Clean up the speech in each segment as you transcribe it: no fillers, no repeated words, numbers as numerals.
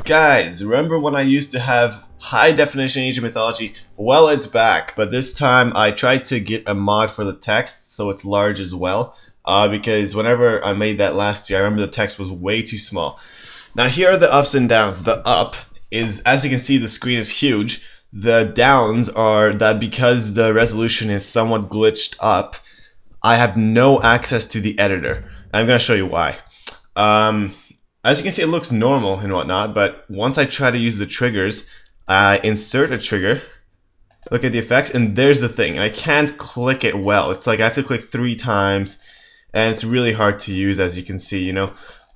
Guys, remember when I used to have high definition Asian mythology? Well, it's back, but this time I tried to get a mod for the text so it's large as well, because whenever I made that last year, I remember the text was way too small. Now here are the ups and downs. The up is, as you can see, the screen is huge. The downs are that because the resolution is somewhat glitched up, I have no access to the editor. I'm going to show you why. As you can see, it looks normal and whatnot, but once I try to use the triggers, I insert a trigger, look at the effects, and there's the thing. I can't click it well. It's like I have to click 3 times, and it's really hard to use, as you can see, you know.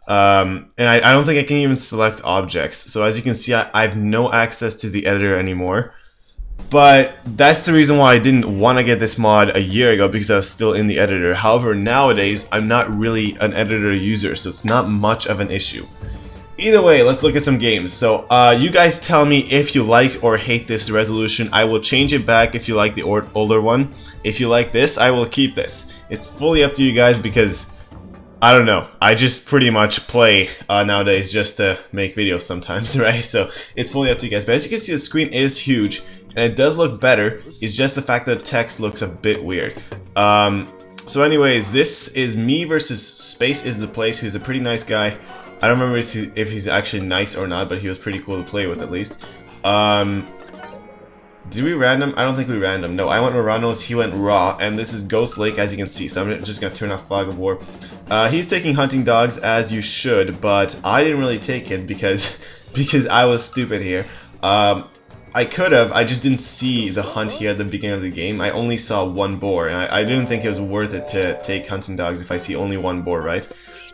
And I don't think I can even select objects. So as you can see, I have no access to the editor anymore. But that's the reason why I didn't want to get this mod a year ago, because I was still in the editor. However, nowadays, I'm not really an editor user, so it's not much of an issue. Either way, let's look at some games. So, you guys tell me if you like or hate this resolution. I will change it back if you like the older one. If you like this, I will keep this. It's fully up to you guys because, I don't know, I just pretty much play nowadays just to make videos sometimes, right? So, it's fully up to you guys. But as you can see, the screen is huge. And it does look better, it's just the fact that text looks a bit weird. So anyways, this is me versus Space is the Place, who's a pretty nice guy. I don't remember if he's actually nice or not, but he was pretty cool to play with at least. Did we random? I don't think we random. No, I went Moranos, he went Raw, and this is Ghost Lake, as you can see. So I'm just going to turn off Fog of War. He's taking Hunting Dogs, as you should, but I didn't really take it because I was stupid here. I could have, I just didn't see the hunt here at the beginning of the game. I only saw 1 boar, and I didn't think it was worth it to take Hunting Dogs if I see only 1 boar, right?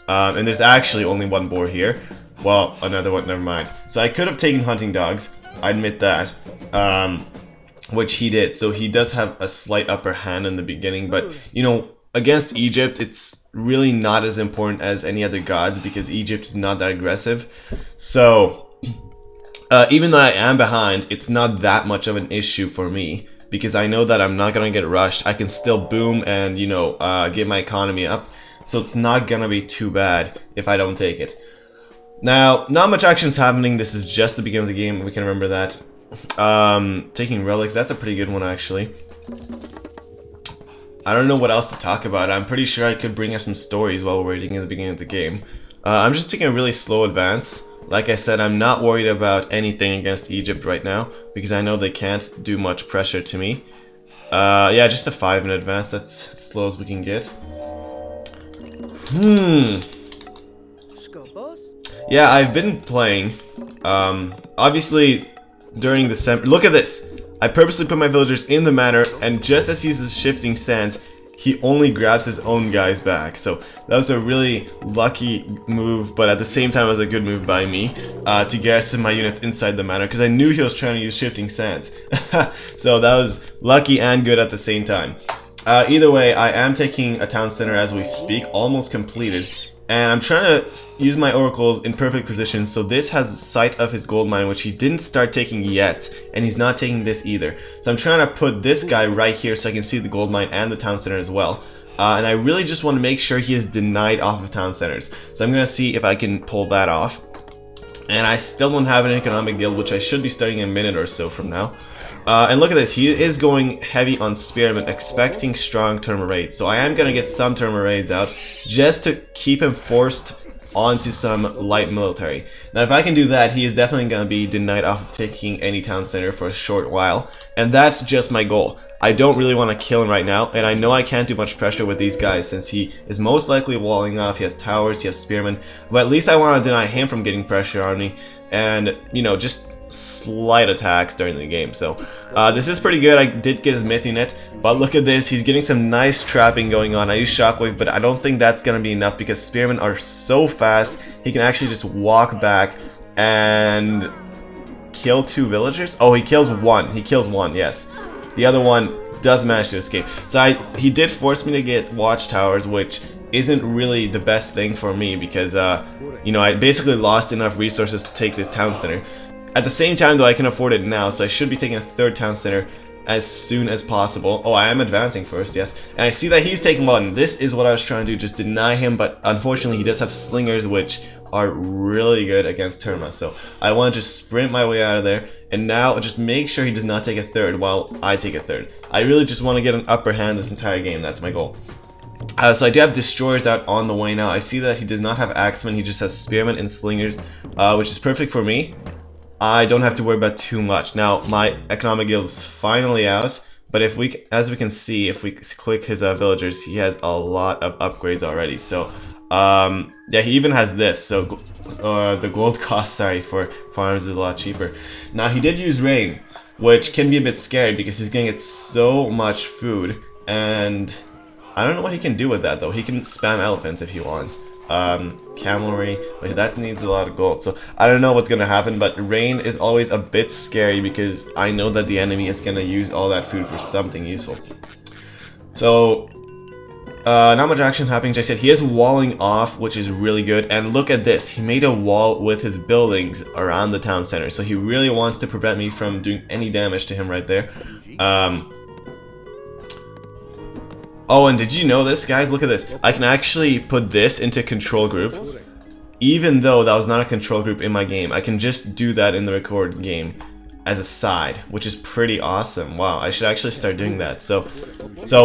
And there's actually only 1 boar here. Well, another one, never mind. So I could have taken Hunting Dogs, I admit that, which he did. So he does have a slight upper hand in the beginning, but, you know, against Egypt, it's really not as important as any other gods because Egypt is not that aggressive. So even though I am behind, it's not that much of an issue for me because I know that I'm not gonna get rushed. I can still boom and, you know, get my economy up, so it's not gonna be too bad if I don't take it. Now, not much action's happening. This is just the beginning of the game. We can remember that. Taking relics, that's a pretty good one actually. I don't know what else to talk about. I'm pretty sure I could bring up some stories while we're waiting at the beginning of the game. I'm just taking a really slow advance. Like I said, I'm not worried about anything against Egypt right now because I know they can't do much pressure to me. Yeah, just a 5-minute advance. That's as slow as we can get. Yeah, I've been playing. Obviously, during the look at this. I purposely put my villagers in the manor, and just as he uses shifting sands, he only grabs his own guys back. So that was a really lucky move, but at the same time it was a good move by me to garrison my units inside the manor because I knew he was trying to use shifting sands. So that was lucky and good at the same time. Either way, I am taking a town center as we speak, almost completed. And I'm trying to use my oracles in perfect position, so this has sight of his gold mine, which he didn't start taking yet, and he's not taking this either. So I'm trying to put this guy right here so I can see the gold mine and the town center as well. And I really just want to make sure he is denied off of town centers. So I'm going to see if I can pull that off. And I still don't have an economic guild, which I should be starting in a minute or so from now. And look at this, he is going heavy on spearmen, expecting strong terma raids. So I am going to get some terma raids out, just to keep him forced onto some light military. Now if I can do that, he is definitely going to be denied off of taking any town center for a short while. And that's just my goal. I don't really want to kill him right now, and I know I can't do much pressure with these guys since he is most likely walling off. He has towers, he has spearmen, but at least I want to deny him from getting pressure on me. And, you know, just slight attacks during the game. So this is pretty good. I did get his myth unit, but look at this, he's getting some nice trapping going on. I use shockwave, but I don't think that's gonna be enough because spearmen are so fast he can actually just walk back and kill 2 villagers. Oh, he kills one, yes. The other one does manage to escape. So he did force me to get watchtowers, which isn't really the best thing for me because you know, I basically lost enough resources to take this town center. At the same time though, I can afford it now, so I should be taking a 3rd town center. as soon as possible. Oh, I am advancing first, yes. And I see that he's taking one. This is what I was trying to do, just deny him, but unfortunately he does have slingers, which are really good against Terma. So I want to just sprint my way out of there, and now just make sure he does not take a third while I take a third. I really just want to get an upper hand this entire game. That's my goal. So I do have destroyers out on the way now. I see that he does not have axemen, he just has spearmen and slingers, which is perfect for me. I don't have to worry about too much. Now my economic guild is finally out, but if we, as we can see, if we click his villagers, he has a lot of upgrades already. So yeah, he even has this. So the gold cost, sorry, for farms is a lot cheaper. Now he did use rain, which can be a bit scary because he's gonna get so much food, and I don't know what he can do with that though. He can spam elephants if he wants. Camelry, but that needs a lot of gold. So I don't know what's gonna happen, but rain is always a bit scary because I know that the enemy is gonna use all that food for something useful. So not much action happening just yet. He is walling off, which is really good. And look at this, he made a wall with his buildings around the town center. So he really wants to prevent me from doing any damage to him right there. Oh, and did you know this, guys? Look at this. I can actually put this into control group, even though that was not a control group in my game. I can just do that in the record game as a side, which is pretty awesome. Wow, I should actually start doing that. So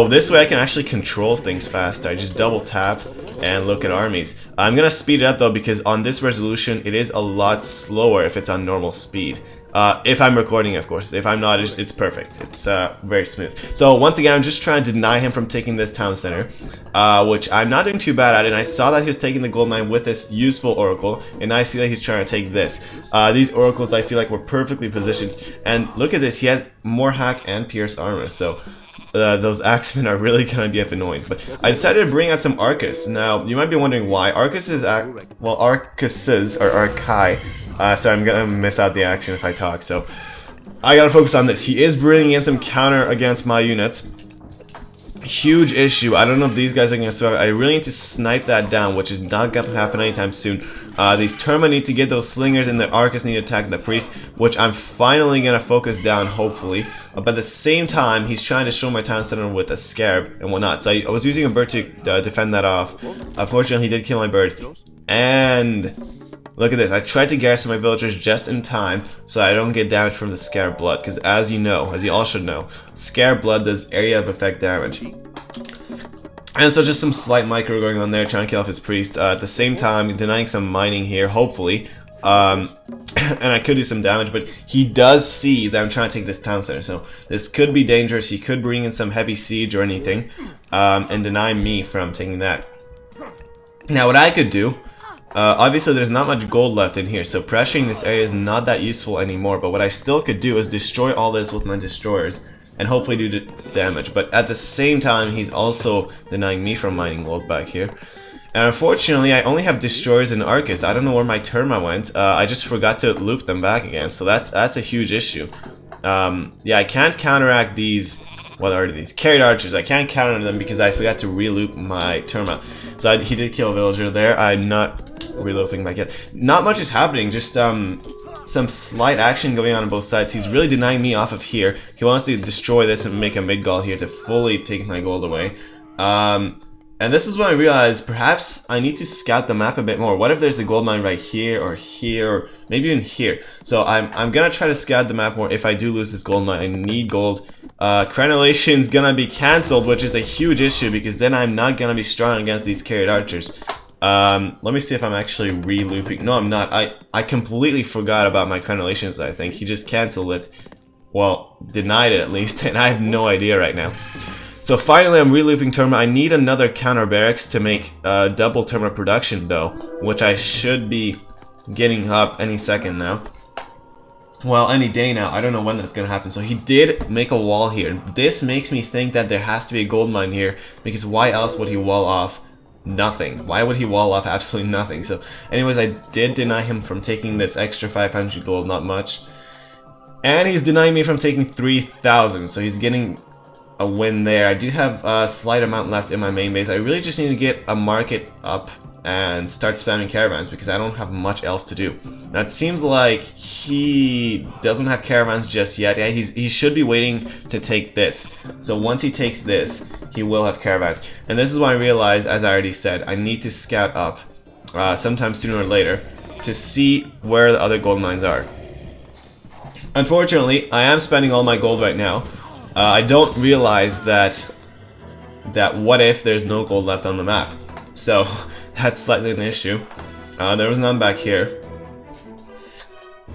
this way I can actually control things faster. I just double tap and look at armies. I'm gonna speed it up though, because on this resolution it is a lot slower if it's on normal speed. If I'm recording, of course. If I'm not, it's perfect. It's very smooth. So once again, I'm just trying to deny him from taking this town center, which I'm not doing too bad at. And I saw that he was taking the gold mine with this useful oracle, and I see that he's trying to take this. These oracles, I feel like, were perfectly positioned. And look at this, he has more hack and pierce armor. So those axemen are really gonna be annoying. But I decided to bring out some Arcus. Now you might be wondering why. Arcuses are Archai. Sorry, I'm gonna miss out the action if I talk, so I gotta focus on this. He is bringing in some counter against my units. Huge issue. I don't know if these guys are gonna survive. I really need to snipe that down, which is not gonna happen anytime soon. These Terma need to get those slingers, and the Arcus need to attack the priest, which I'm finally gonna focus down, hopefully. But at the same time, he's trying to show my town center with a scarab and whatnot. So I was using a bird to defend that off. Unfortunately, he did kill my bird. And look at this, I tried to garrison my villagers just in time so I don't get damage from the Scarab Blood, because as you know, as you all should know, Scarab Blood does area of effect damage. And so just some slight micro going on there, trying to kill off his priest, at the same time denying some mining here, hopefully, and I could do some damage, but he does see that I'm trying to take this town center, so this could be dangerous. He could bring in some heavy siege or anything, and deny me from taking that. Now what I could do, obviously there's not much gold left in here, so pressuring this area is not that useful anymore, but what I still could do is destroy all this with my destroyers and hopefully do damage. But at the same time, he's also denying me from mining gold back here. And unfortunately, I only have destroyers and Arcus. I don't know where my Terma went. I just forgot to loop them back again, so that's a huge issue. Yeah, I can't counteract these. What are these? Carried archers. I can't counter them because I forgot to reloop my Terma. So he did kill a villager there. I'm not relooping back yet. Not much is happening. Just some slight action going on both sides. He's really denying me off of here. He wants to destroy this and make a mid-gall here to fully take my gold away. And this is when I realized perhaps I need to scout the map a bit more. What if there's a gold mine right here, or maybe even here? So I'm gonna try to scout the map more. If I do lose this gold mine, I need gold. Crenellation's gonna be cancelled, which is a huge issue because then I'm not gonna be strong against these carried archers. Let me see if I'm actually re-looping. No, I'm not. I completely forgot about my crenellations, I think. He just cancelled it. Well, denied it at least, and I have no idea right now. So finally I'm re-looping Terma. I need another counter barracks to make double Terma production though, which I should be getting up any second now. Well, any day now. I don't know when that's gonna happen. So he did make a wall here. This makes me think that there has to be a gold mine here, because why else would he wall off nothing? Why would he wall off absolutely nothing? So anyways, I did deny him from taking this extra 500 gold, not much. And he's denying me from taking 3,000, so he's getting a win there. I do have a slight amount left in my main base. I really just need to get a market up and start spamming caravans because I don't have much else to do. Now it seems like he doesn't have caravans just yet. Yeah, he should be waiting to take this. So once he takes this, he will have caravans. And this is why I realized, as I already said, I need to scout up sometime sooner or later to see where the other gold mines are. Unfortunately, I am spending all my gold right now. I don't realize that what if there's no gold left on the map. So that's slightly an issue. There was none back here.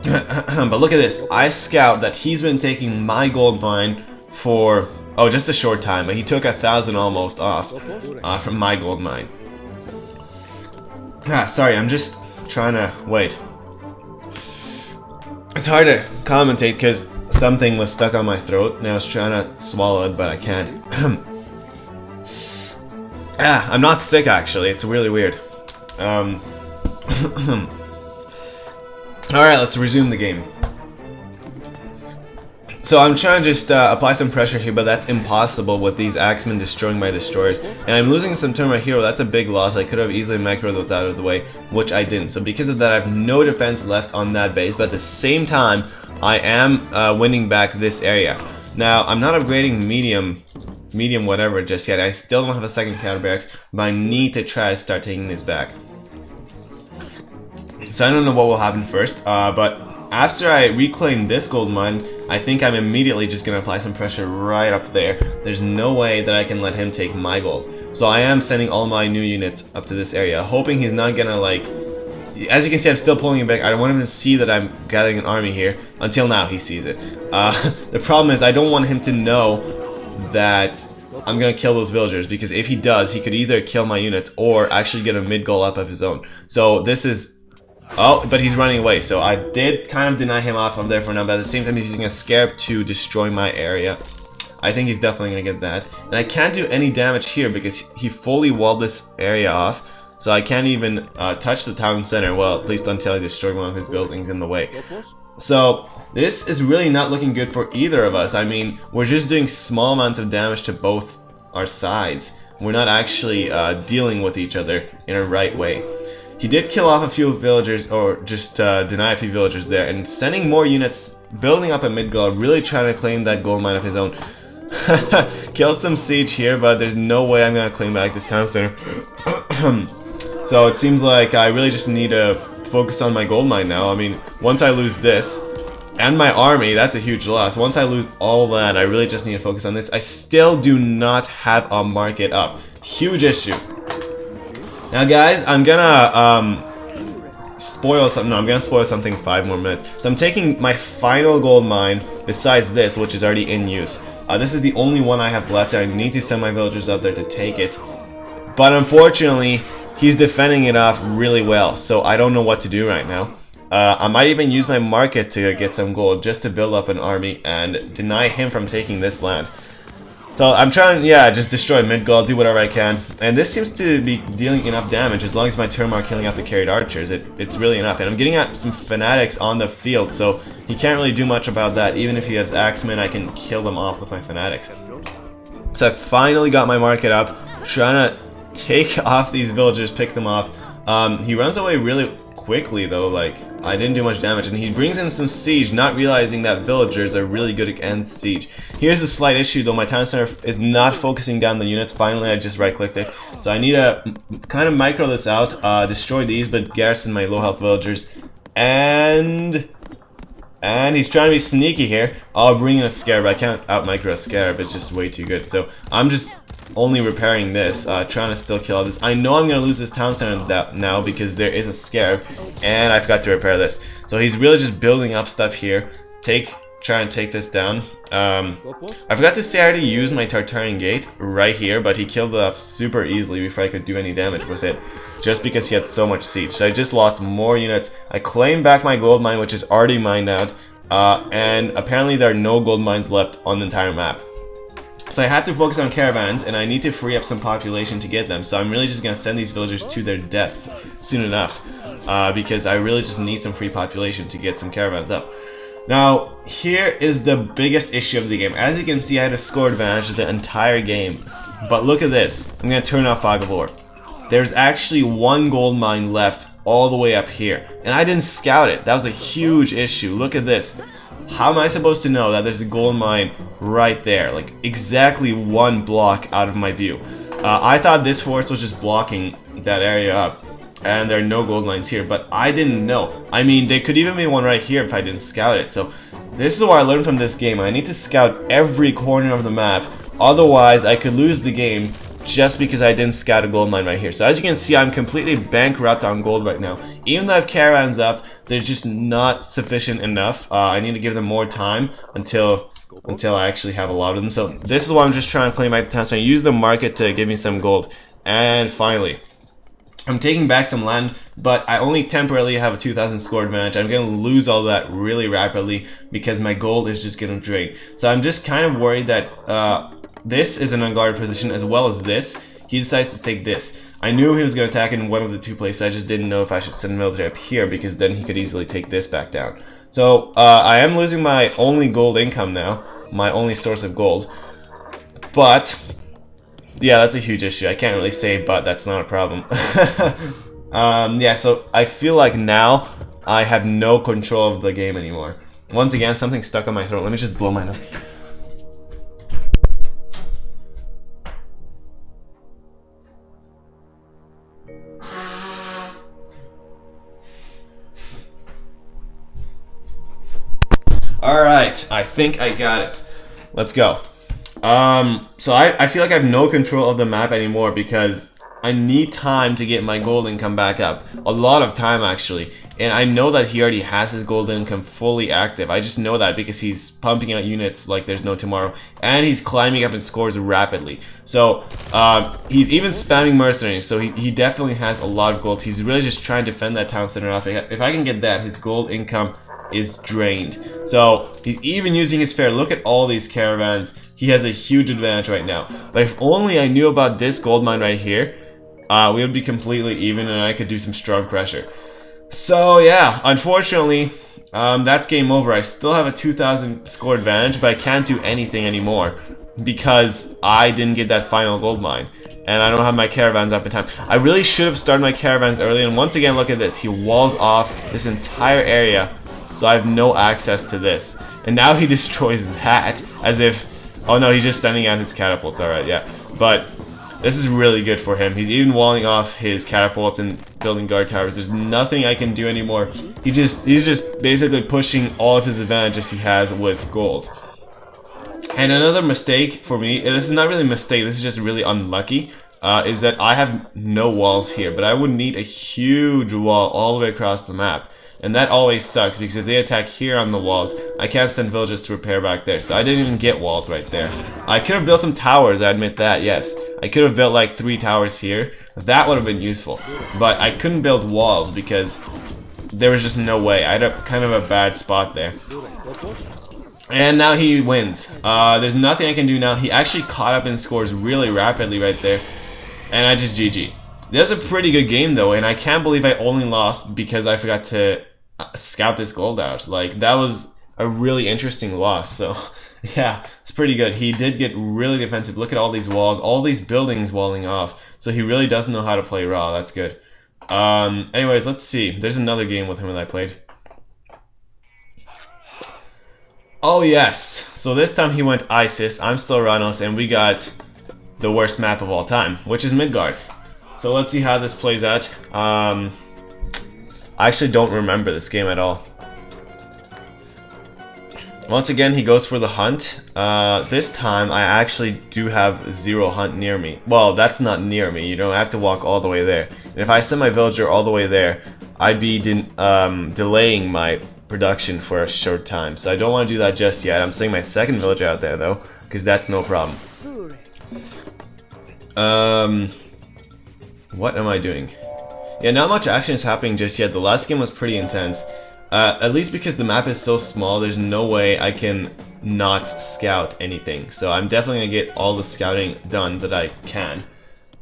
But look at this. I scout that he's been taking my gold mine for, oh, just a short time, but he took 1,000 almost off from my gold mine. Sorry, I'm just trying to wait. It's hard to commentate because something was stuck on my throat and I was trying to swallow it, but I can't. I'm not sick actually, it's really weird. Alright, let's resume the game. So I'm trying to just apply some pressure here, but that's impossible with these axemen destroying my destroyers. And I'm losing some turn my hero, that's a big loss. I could have easily microed those out of the way, which I didn't. So because of that, I have no defense left on that base, but at the same time, I am winning back this area. Now, I'm not upgrading medium whatever just yet. I still don't have a second counter barracks, but I need to try to start taking this back. So I don't know what will happen first, but after I reclaim this gold mine, I think I'm immediately just going to apply some pressure right up there. There's no way that I can let him take my gold. So I am sending all my new units up to this area, hoping he's not going to, like... As you can see, I'm still pulling him back. I don't want him to see that I'm gathering an army here. Until now, he sees it. The problem is I don't want him to know that I'm going to kill those villagers, because if he does, he could either kill my units or actually get a mid-goal up of his own. So this is... Oh, but he's running away, so I did kind of deny him off of there for now, but at the same time he's using a scarab to destroy my area. I think he's definitely going to get that. And I can't do any damage here because he fully walled this area off, so I can't even touch the town center, well, at least until I destroy one of his buildings in the way. So this is really not looking good for either of us. I mean, we're just doing small amounts of damage to both our sides. We're not actually dealing with each other in a right way. He did kill off a few villagers, or just deny a few villagers there, and sending more units, building up a mid-goal, really trying to claim that gold mine of his own. Killed some siege here, but there's no way I'm going to claim back this town center. So it seems like I really just need to focus on my gold mine now. I mean, once I lose this, and my army, that's a huge loss. Once I lose all that, I really just need to focus on this. I still do not have a market up. Huge issue. Now guys, I'm gonna spoil something. No, I'm gonna spoil something 5 more minutes. So I'm taking my final gold mine besides this, which is already in use. This is the only one I have left. I need to send my villagers up there to take it. But unfortunately, he's defending it off really well, so I don't know what to do right now. I might even use my market to get some gold just to build up an army and deny him from taking this land. So I'm trying, yeah, just destroy mid-goal, do whatever I can. And this seems to be dealing enough damage as long as my turn are killing out the carried archers. It's really enough. And I'm getting at some fanatics on the field, so he can't really do much about that. Even if he has axemen, I can kill them off with my fanatics. So I finally got my market up, trying to take off these villagers, pick them off. He runs away really quickly though, like I didn't do much damage, and he brings in some siege, not realizing that villagers are really good against siege. Here's a slight issue though, my town center is not focusing down the units. Finally I just right clicked it, so I need to kind of micro this out, destroy these but garrison my low health villagers, and he's trying to be sneaky here. I'll bring in a scarab. I can't out micro a scarab, it's just way too good, so I'm just only repairing this, trying to still kill all this. I know I'm going to lose this town center now because there is a scarab, and I forgot to repair this. So he's really just building up stuff here, trying to take this down. I forgot to say I already used my Tartarian gate right here, but he killed it off super easily before I could do any damage with it, just because he had so much siege. So I just lost more units. I claimed back my gold mine, which is already mined out, and apparently there are no gold mines left on the entire map. So I have to focus on caravans, and I need to free up some population to get them. So I'm really just going to send these villagers to their deaths soon enough, because I really just need some free population to get some caravans up. Now, here is the biggest issue of the game. As you can see, I had a score advantage the entire game. But look at this. I'm going to turn off Fog of War. there's actually one gold mine left all the way up here, and I didn't scout it. That was a huge issue. Look at this. How am I supposed to know that there's a gold mine right there, like exactly one block out of my view? I thought this forest was just blocking that area up, and there are no gold mines here, but I didn't know. I mean, there could even be one right here if I didn't scout it. So this is what I learned from this game. I need to scout every corner of the map, otherwise I could lose the game just because I didn't scout a gold mine right here. So as you can see, I'm completely bankrupt on gold right now. Even though I have caravans up, they're just not sufficient enough. I need to give them more time until I actually have a lot of them. So this is why I'm just trying to claim my time. So I use the market to give me some gold. And finally, I'm taking back some land, but I only temporarily have a 2,000 score advantage. I'm going to lose all that really rapidly because my gold is just going to drain. So I'm just kind of worried that this is an unguarded position as well as this. He decides to take this. I knew he was going to attack in one of the two places. I just didn't know if I should send military up here because then he could easily take this back down. So I am losing my only gold income now, my only source of gold. But yeah, that's a huge issue. I can't really say but, that's not a problem. Yeah, so I feel like now I have no control of the game anymore. Once again, something stuck on my throat. Let me just blow my nose. Alright, I think I got it. Let's go. So I feel like I have no control of the map anymore because I need time to get my gold income back up. A lot of time actually. And I know that he already has his gold income fully active. I just know that because he's pumping out units like there's no tomorrow. And he's climbing up in scores rapidly. So he's even spamming mercenaries. So he definitely has a lot of gold. He's really just trying to defend that town center off. If I can get that, his gold income is drained. So he's even using his fair. Look at all these caravans. He has a huge advantage right now. But if only I knew about this gold mine right here, we would be completely even and I could do some strong pressure. So yeah, unfortunately, that's game over. I still have a 2,000 score advantage, but I can't do anything anymore because I didn't get that final gold mine. And I don't have my caravans up in time. I really should have started my caravans early. And once again, look at this. He walls off this entire area. So I have no access to this. And now he destroys that as if, oh no, he's just sending out his catapults. Alright, yeah. But this is really good for him. He's even walling off his catapults and building guard towers. There's nothing I can do anymore. He's just basically pushing all of his advantages he has with gold. And another mistake for me, this is not really a mistake, this is just really unlucky, is that I have no walls here. But I would need a huge wall all the way across the map. And that always sucks because if they attack here on the walls, I can't send villagers to repair back there. So I didn't even get walls right there. I could have built some towers, I admit that, yes. I could have built like 3 towers here. That would have been useful. But I couldn't build walls because there was just no way. I had kind of a bad spot there. And now he wins. There's nothing I can do now. He actually caught up in scores really rapidly right there. And I just GG. That's a pretty good game though, and I can't believe I only lost because I forgot to scout this gold out. Like, that was a really interesting loss, so yeah, it's pretty good. He did get really defensive. Look at all these walls, all these buildings walling off, so he really doesn't know how to play raw. That's good. Anyways, let's see. There's another game with him that I played. Oh yes, so this time he went ISIS, I'm still Ranos, and we got the worst map of all time, which is Midgard. So let's see how this plays out. I actually don't remember this game at all. Once again, he goes for the hunt. This time, I actually do have 0 hunt near me. Well, that's not near me. You know, I have to walk all the way there. And if I send my villager all the way there, I'd be delaying my production for a short time. So I don't want to do that just yet. I'm sending my second villager out there, though, because that's no problem. What am I doing? Yeah, not much action is happening just yet. The last game was pretty intense. At least because the map is so small, there's no way I can not scout anything. So I'm definitely going to get all the scouting done that I can.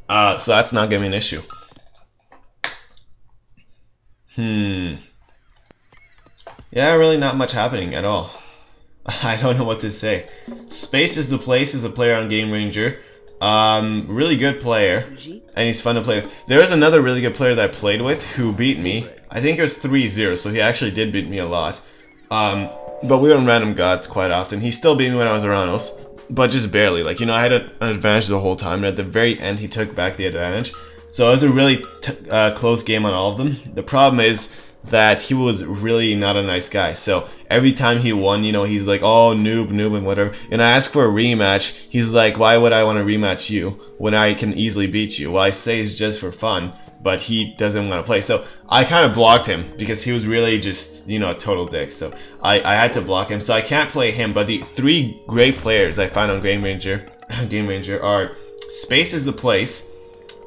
So that's not going to be an issue. Yeah, really not much happening at all. I don't know what to say. Space is the place as a player on Game Ranger. Really good player, and he's fun to play with. There is another really good player that I played with who beat me. I think it was 3-0, so he actually did beat me a lot. But we were in random gods quite often. He still beat me when I was Aranos, but just barely. Like, you know, I had an advantage the whole time, and at the very end he took back the advantage. So it was a really close game on all of them. The problem is that he was really not a nice guy. So every time he won, you know, he's like, oh, noob, and whatever. And I ask for a rematch. He's like, why would I want to rematch you when I can easily beat you? Well, I say it's just for fun, but he doesn't want to play. So I kind of blocked him because he was really just, you know, a total dick. So I had to block him. So I can't play him. But the 3 great players I find on Game Ranger are Space is the place.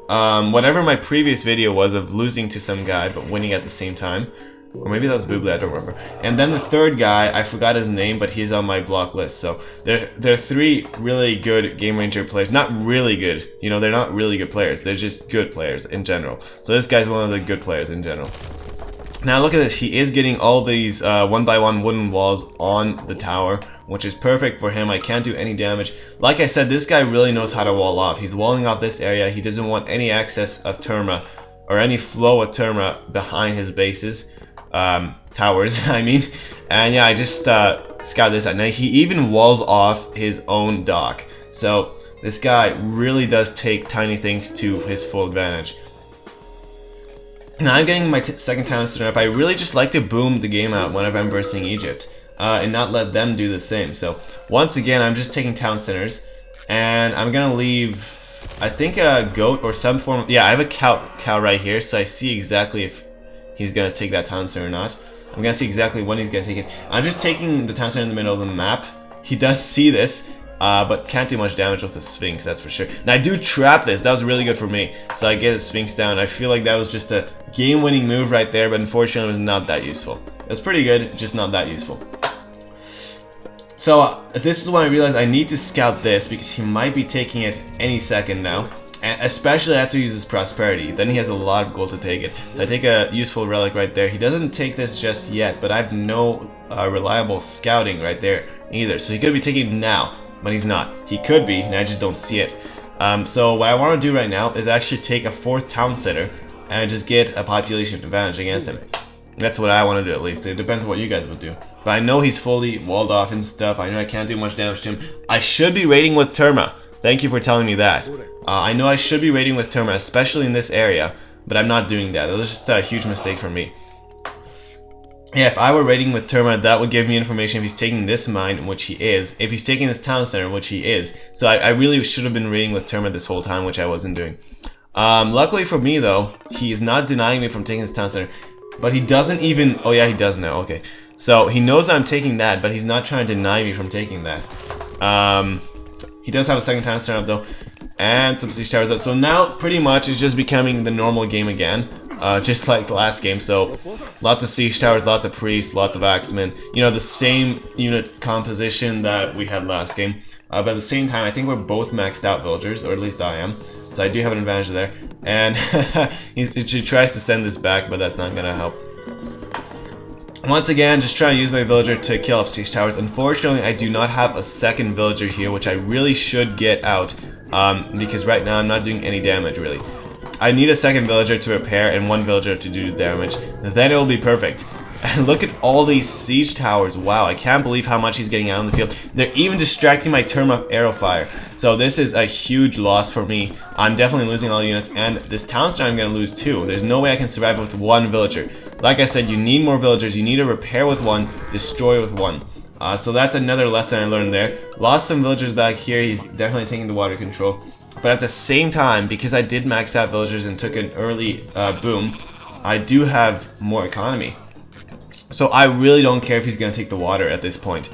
Whatever my previous video was of losing to some guy but winning at the same time, or maybe that was Boobly, I don't remember. And then the third guy, I forgot his name, but he's on my block list. So there are 3 really good Game Ranger players. Not really good, you know, they're not really good players. They're just good players in general. So this guy's one of the good players in general. Now look at this, he is getting all these 1x1 wooden walls on the tower, which is perfect for him. I can't do any damage. Like I said, this guy really knows how to wall off. He's walling off this area. He doesn't want any access of Terma, or any flow of Terma behind his bases. Towers, I mean. And yeah, I just scouted this out. Now he even walls off his own dock. So this guy really does take tiny things to his full advantage. Now I'm getting my second town center up. I really just like to boom the game out whenever I'm versing Egypt, and not let them do the same. So once again, I'm just taking town centers, and I'm gonna leave, I think, a goat or some form of, yeah, I have a cow right here, so I see exactly if he's gonna take that town center or not. I'm gonna see exactly when he's gonna take it. I'm just taking the town center in the middle of the map. He does see this, but can't do much damage with the Sphinx, that's for sure. Now I do trap this, that was really good for me. So I get a Sphinx down. I feel like that was just a game-winning move right there, but unfortunately it was not that useful. It was pretty good, just not that useful. So this is when I realized I need to scout this, because he might be taking it any second now. And especially after he uses Prosperity, then he has a lot of gold to take it. So I take a useful relic right there. He doesn't take this just yet, but I have no reliable scouting right there either. So he could be taking it now, but he's not. He could be, and I just don't see it. So what I want to do right now is actually take a 4th town center and just get a population advantage against him. That's what I want to do, at least. It depends on what you guys would do. But I know he's fully walled off and stuff. I know I can't do much damage to him. I should be raiding with Terma. Thank you for telling me that. I know I should be raiding with Terma, especially in this area, but I'm not doing that. It was just a huge mistake for me. Yeah, if I were raiding with Terma, that would give me information if he's taking this mine, which he is. If he's taking this town center, which he is. So I really should have been raiding with Terma this whole time, which I wasn't doing. Luckily for me, though, he is not denying me from taking this town center. But he doesn't even... Oh yeah, he does now, okay. So he knows I'm taking that, but he's not trying to deny me from taking that. He does have a second town center up, though. And some siege towers up. So now, pretty much, it's just becoming the normal game again. Just like the last game. So, lots of siege towers, lots of priests, lots of axemen. You know, the same unit composition that we had last game. But at the same time, I think we're both maxed out villagers, or at least I am. So I do have an advantage there. And he tries to send this back, but that's not going to help. Once again, just trying to use my villager to kill off siege towers. Unfortunately, I do not have a second villager here, which I really should get out. Because right now I'm not doing any damage, really. I need a second villager to repair and 1 villager to do damage. Then it will be perfect. And look at all these siege towers. Wow, I can't believe how much he's getting out on the field. They're even distracting my Terma arrow fire. So this is a huge loss for me. I'm definitely losing all the units, and this town center I'm going to lose too. There's no way I can survive with 1 villager. Like I said, you need more villagers. You need to repair with 1, destroy with 1. So that's another lesson I learned there. Lost some villagers back here. He's definitely taking the water control. But at the same time, because I did max out villagers and took an early boom, I do have more economy. So I really don't care if he's going to take the water at this point.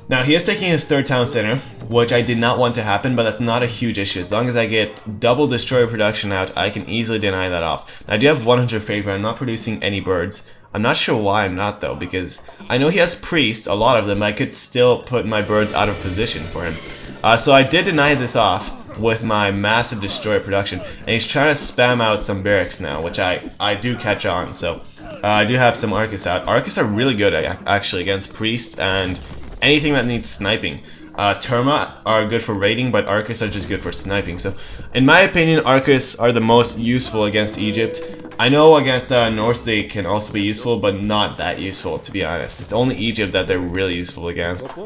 Now he is taking his 3rd town center, which I did not want to happen, but that's not a huge issue. As long as I get double destroyer production out, I can easily deny that off. Now I do have 100 favor. I'm not producing any birds. I'm not sure why I'm not, though, because I know he has priests, a lot of them. I could still put my birds out of position for him. So I did deny this off with my massive destroyer production, and he's trying to spam out some barracks now, which I do catch on. So I do have some Arcus out. Arcus are really good actually against priests and anything that needs sniping. Terma are good for raiding, but Arcus are just good for sniping. So, in my opinion, Arcus are the most useful against Egypt. I know against Norse they can also be useful, but not that useful, to be honest. It's only Egypt that they're really useful against.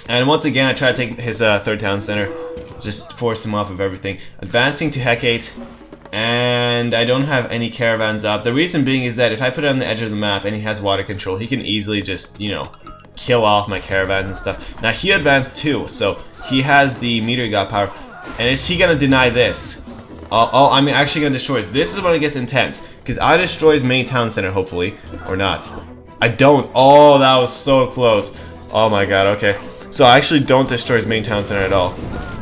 And once again, I try to take his third town center, just force him off of everything. Advancing to Hecate, and I don't have any caravans up. The reason being is that if I put it on the edge of the map and he has water control, he can easily just, you know, kill off my caravans and stuff. Now he advanced too, so he has the meteor god power. And is he gonna deny this? Oh, I'm actually gonna destroy this. This is when it gets intense, because I destroy his main town center, hopefully, or not. I don't. Oh, that was so close. Oh my god. Okay, so I actually don't destroy his main town center at all,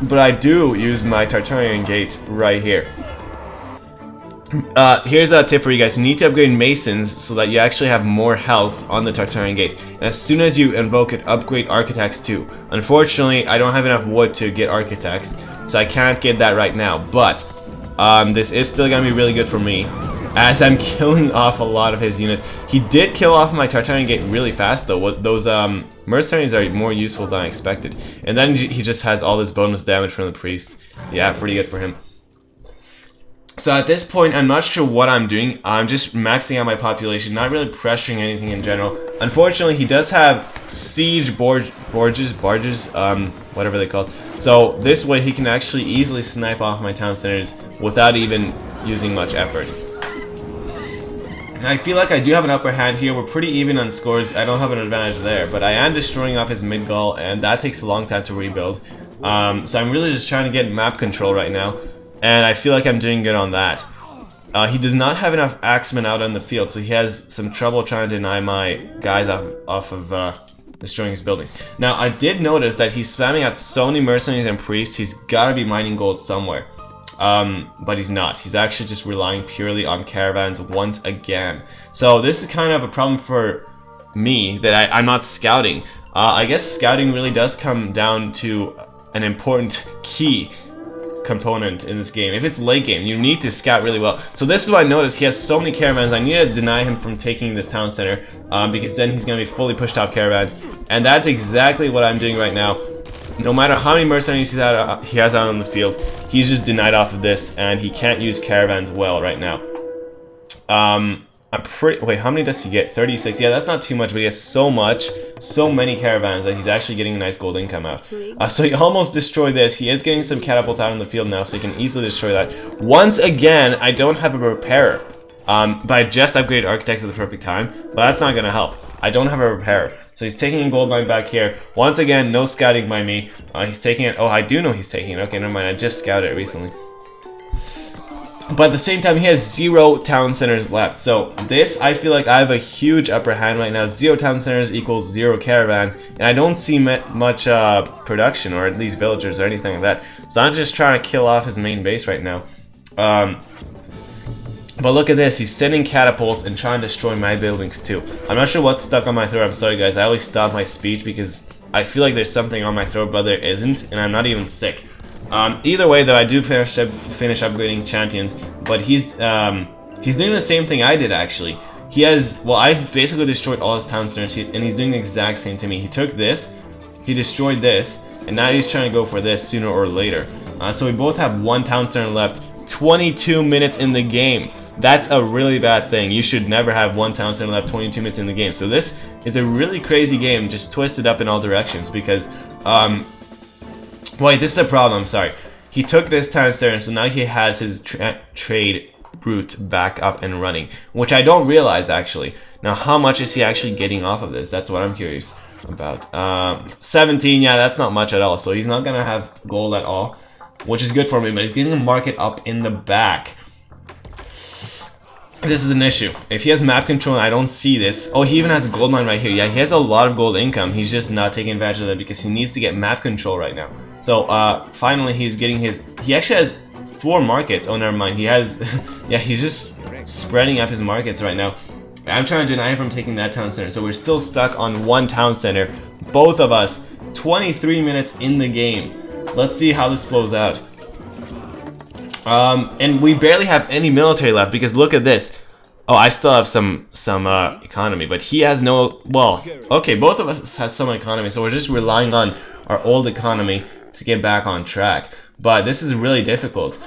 but I do use my Tartarian gate right here. Here's a tip for you guys. You need to upgrade Masons so that you actually have more health on the Tartarian Gate. And as soon as you invoke it, upgrade Architects too. Unfortunately, I don't have enough wood to get Architects, so I can't get that right now. But this is still going to be really good for me, as I'm killing off a lot of his units. He did kill off my Tartarian Gate really fast though. Those mercenaries are more useful than I expected. And then he just has all this bonus damage from the priests. Yeah, pretty good for him. So at this point, I'm not sure what I'm doing. I'm just maxing out my population, not really pressuring anything in general. Unfortunately, he does have siege barges, whatever they call it. So this way, he can actually easily snipe off my town centers without even using much effort. And I feel like I do have an upper hand here. We're pretty even on scores. I don't have an advantage there, but I am destroying off his Midgall, and that takes a long time to rebuild. So I'm really just trying to get map control right now. And I feel like I'm doing good on that. He does not have enough axemen out on the field, so he has some trouble trying to deny my guys off of destroying his building. Now, I did notice that he's spamming out so many mercenaries and priests, he's got to be mining gold somewhere. But he's not. He's actually just relying purely on caravans once again. So this is kind of a problem for me, that I'm not scouting. I guess scouting really does come down to an important key component in this game. If it's late game, you need to scout really well. So this is what I noticed. He has so many caravans. I need to deny him from taking this town center, because then he's going to be fully pushed off caravans. And that's exactly what I'm doing right now. No matter how many mercenaries he has out on the field, he's just denied off of this, and he can't use caravans well right now. Wait, how many does he get? 36. Yeah, that's not too much, but he has so many caravans that he's actually getting a nice gold income out. So he almost destroyed this. He is getting some catapults out in the field now, so he can easily destroy that. Once again, I don't have a repairer. But I just upgraded Architects at the perfect time, but that's not going to help. I don't have a repairer. So he's taking a gold mine back here. Once again, no scouting by me. He's taking it. Oh, I do know he's taking it. Okay, never mind. I just scouted it recently. But at the same time, he has 0 town centers left. So this, I feel like I have a huge upper hand right now. 0 town centers equals 0 caravans. And I don't see much production, or at least villagers or anything like that. So I'm just trying to kill off his main base right now. But look at this. He's sending catapults and trying to destroy my buildings too. I'm not sure what's stuck on my throat. I'm sorry guys. I always stop my speech because I feel like there's something on my throat, but there isn't. And I'm not even sick. Either way, though, I do finish upgrading champions, but he's doing the same thing I did actually. He has, well, I basically destroyed all his town centers, and he's doing the exact same to me. He took this, he destroyed this, and now he's trying to go for this sooner or later. So we both have 1 town center left. 22 minutes in the game. That's a really bad thing. You should never have 1 town center left 22 minutes in the game. So this is a really crazy game, just twisted up in all directions because wait, this is a problem, I'm sorry. He took this town center, so now he has his trade route back up and running, which I don't realize actually. Now, how much is he actually getting off of this? That's what I'm curious about. 17, yeah, that's not much at all. So he's not gonna have gold at all, which is good for me, but he's getting a market up in the back. This is an issue. If he has map control and I don't see this... Oh, he even has a gold mine right here. Yeah, he has a lot of gold income. He's just not taking advantage of that because he needs to get map control right now. So, finally he's getting his... He actually has 4 markets. Oh, never mind. He has... yeah, he's just spreading up his markets right now. I'm trying to deny him from taking that town center. So we're still stuck on 1 town center. Both of us. 23 minutes in the game. Let's see how this flows out. And we barely have any military left because look at this. Oh, I still have some economy, but he has no. Well, okay, both of us has some economy, so we're just relying on our old economy to get back on track. But this is really difficult,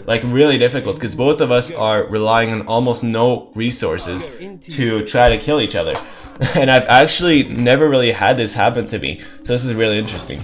like really difficult, because both of us are relying on almost no resources to try to kill each other. And I've actually never really had this happen to me, so this is really interesting.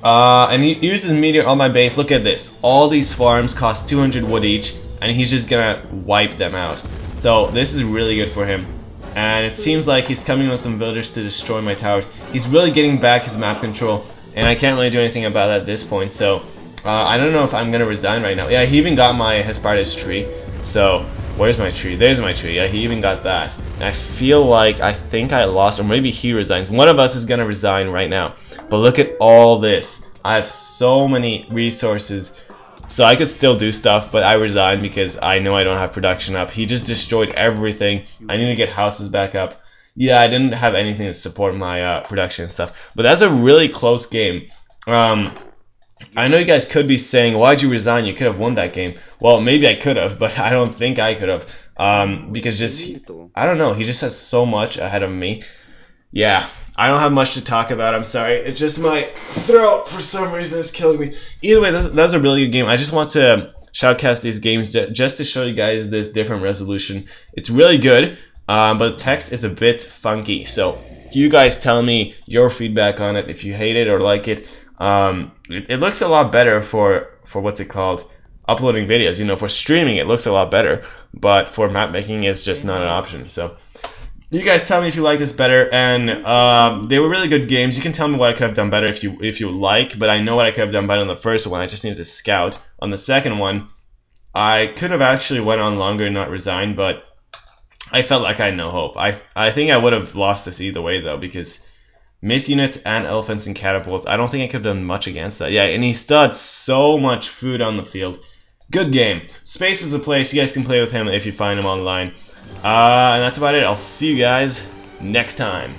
And he uses meteor on my base. Look at this. All these farms cost 200 wood each, and he's just gonna wipe them out. So this is really good for him. And it seems like he's coming with some villagers to destroy my towers. He's really getting back his map control, and I can't really do anything about that at this point. So I don't know if I'm gonna resign right now. Yeah, he even got my Hesperides tree. So where's my tree? There's my tree. Yeah, he even got that. And I feel like I think I lost, or maybe he resigns. One of us is gonna resign right now. But look at all this. I have so many resources, so I could still do stuff, but I resigned because I know I don't have production up. He just destroyed everything. I need to get houses back up. Yeah, I didn't have anything to support my production and stuff. But that's a really close game. I know you guys could be saying, why'd you resign? You could have won that game. Well, maybe I could have, but I don't think I could have. Because I don't know, he just has so much ahead of me. Yeah, I don't have much to talk about, I'm sorry. It's just my throat, for some reason, is killing me. Either way, that was a really good game. I just want to shoutcast these games just to show you guys this different resolution. It's really good, but the text is a bit funky. So you guys tell me your feedback on it, if you hate it or like it. It looks a lot better for what's it called? Uploading videos. You know, for streaming it looks a lot better, but for map making it's just not an option. So you guys tell me if you like this better, and they were really good games. You can tell me what I could have done better if you like, but I know what I could have done better on the first one. I just needed to scout. On the second one, I could have actually went on longer and not resigned, but I felt like I had no hope. I think I would have lost this either way though, because mist units and elephants and catapults, I don't think I could have done much against that. Yeah, and he still had so much food on the field. Good game. Space is the place. You guys can play with him if you find him online. And that's about it. I'll see you guys next time.